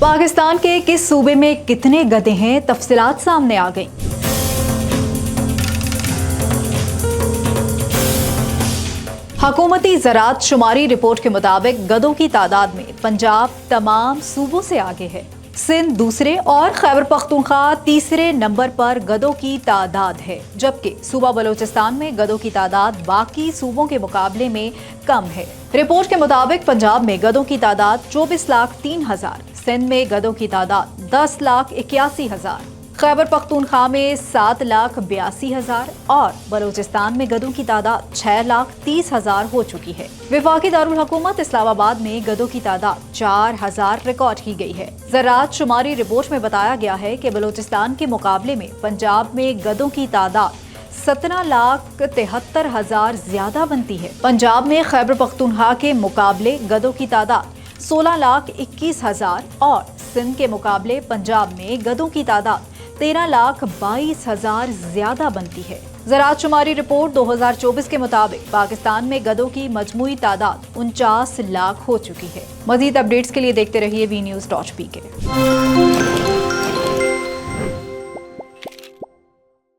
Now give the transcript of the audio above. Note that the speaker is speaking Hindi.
पाकिस्तान के किस सूबे में कितने गधे हैं, तफसीलात सामने आ गई। हुकूमती ज़राअत शुमारी रिपोर्ट के मुताबिक गधों की तादाद में पंजाब तमाम सूबों से आगे है। सिंध दूसरे और खैबर पख्तूनख्वा तीसरे नंबर पर गधों की तादाद है, जबकि सूबा बलोचिस्तान में गधों की तादाद बाकी सूबों के मुकाबले में कम है। रिपोर्ट के मुताबिक पंजाब में गधों की तादाद 24,03,000, सिंध में गधों की तादाद 10,81,000, खैबर पख्तूनख्वा में 7,82,000 और बलोचिस्तान में गधों की तादाद 6,30,000 हो चुकी है। वफाकी दारुल हुकूमत इस्लामाबाद में गधों की तादाद 4,000 रिकॉर्ड की गई है। ज़राअत शुमारी रिपोर्ट में बताया गया है कि बलोचिस्तान के मुकाबले में पंजाब में गधों की तादाद 17,73,000 ज्यादा बनती है। पंजाब में खैबर पख्तूनख्वा के मुकाबले गधों की तादाद 16,21,000 और सिंध के मुकाबले पंजाब में गधों की तादाद 13,22,000 ज्यादा बनती है। ज़राअत शुमारी रिपोर्ट 2024 के मुताबिक पाकिस्तान में गधों की मजमूई तादाद 49 लाख हो चुकी है। मजीद अपडेट्स के लिए देखते रहिए VNews.pk।